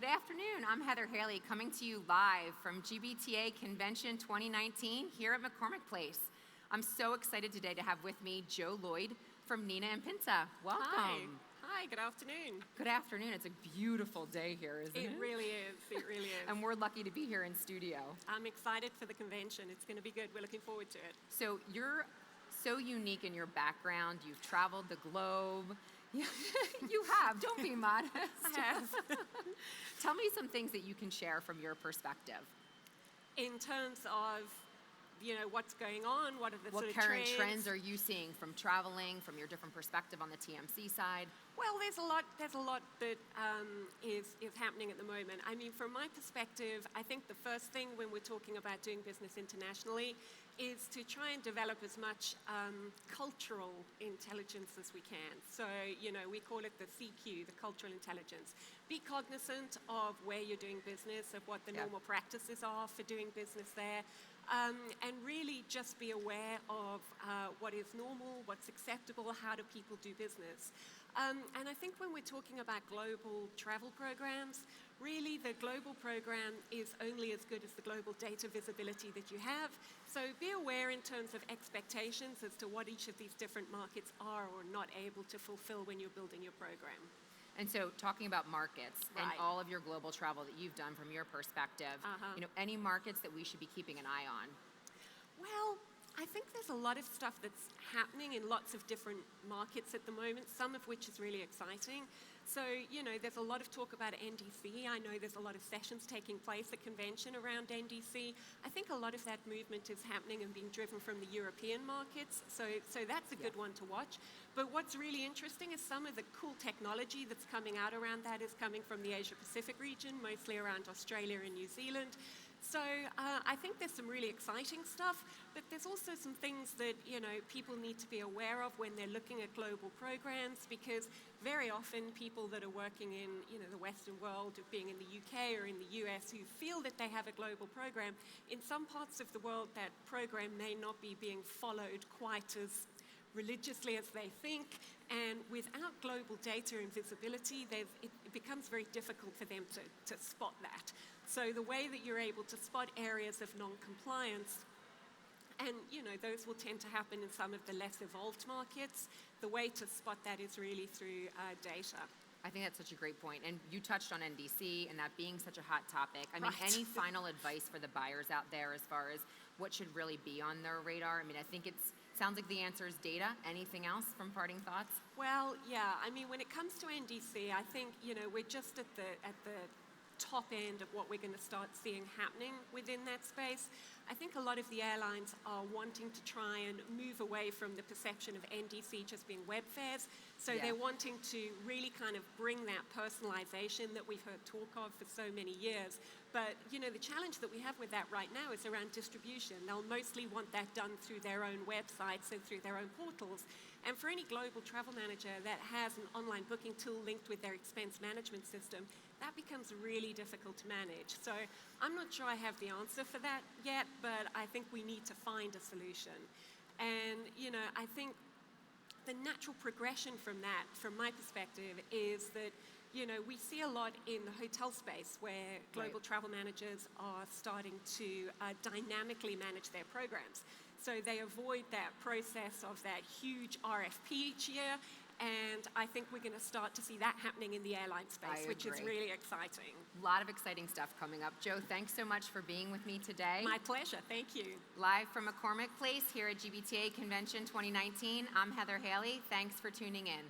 Good afternoon. I'm Heather Haley coming to you live from GBTA Convention 2019 here at McCormick Place. I'm so excited today to have with me Joe Lloyd from Nina and Pinta. Welcome. Hi, good afternoon. Good afternoon. It's a beautiful day here, isn't it? It really is. It really is. And we're lucky to be here in studio. I'm excited for the convention. It's going to be good. We're looking forward to it. So you're so unique in your background. You've traveled the globe. You have. Don't be modest. I have. Tell me some things that you can share from your perspective. In terms of, what's going on, what are the What sort of current trends are you seeing from traveling, from your different perspective on the TMC side? Well, there's a lot that is happening at the moment. I mean, from my perspective, I think the first thing when we're talking about doing business internationally is to try and develop as much cultural intelligence as we can. So, we call it the CQ, the cultural intelligence. Be cognizant of where you're doing business, of what the normal practices are for doing business there. And really just be aware of what is normal, what's acceptable, how do people do business. And I think when we're talking about global travel programs, really the global program is only as good as the global data visibility that you have. So be aware in terms of expectations as to what each of these different markets are or not able to fulfill when you're building your program. And so talking about markets Right. and all of your global travel that you've done from your perspective, any markets that we should be keeping an eye on? Well, I think there's a lot of stuff that's happening in lots of different markets at the moment, some of which is really exciting. So, there's a lot of talk about NDC. I know there's a lot of sessions taking place at convention around NDC. I think a lot of that movement is happening and being driven from the European markets. So that's a good one to watch. But what's really interesting is some of the cool technology that's coming out around that is coming from the Asia Pacific region, mostly around Australia and New Zealand. So I think there's some really exciting stuff, but there's also some things that, people need to be aware of when they're looking at global programs, because very often people that are working in, the Western world, being in the UK or in the US, who feel that they have a global program, in some parts of the world that program may not be being followed quite as religiously as they think, and without global data and visibility, it becomes very difficult for them to spot that. So the way that you're able to spot areas of non-compliance, and those will tend to happen in some of the less evolved markets, the way to spot that is really through data. I think that's such a great point. And you touched on NDC and that being such a hot topic. I mean, Right. any final advice for the buyers out there as far as what should really be on their radar? I mean, I think sounds like the answer is data. Anything else from parting thoughts? Well, yeah. I mean, when it comes to NDC, I think, we're just at the top end of what we're going to start seeing happening within that space. I think a lot of the airlines are wanting to try and move away from the perception of NDC just being web fares. So they're wanting to really kind of bring that personalization that we've heard talk of for so many years. But, the challenge that we have with that right now is around distribution. They'll mostly want that done through their own websites and through their own portals. And for any global travel manager that has an online booking tool linked with their expense management system, that becomes really difficult to manage. So I'm not sure I have the answer for that yet, but I think we need to find a solution. And, I think the natural progression from that, from my perspective, is that, we see a lot in the hotel space where global travel managers are starting to dynamically manage their programs. So they avoid that process of that huge RFP each year. And I think we're going to start to see that happening in the airline space, which is really exciting. A lot of exciting stuff coming up. Joe, thanks so much for being with me today. My pleasure. Thank you. Live from McCormick Place here at GBTA Convention 2019, I'm Heather Haley. Thanks for tuning in.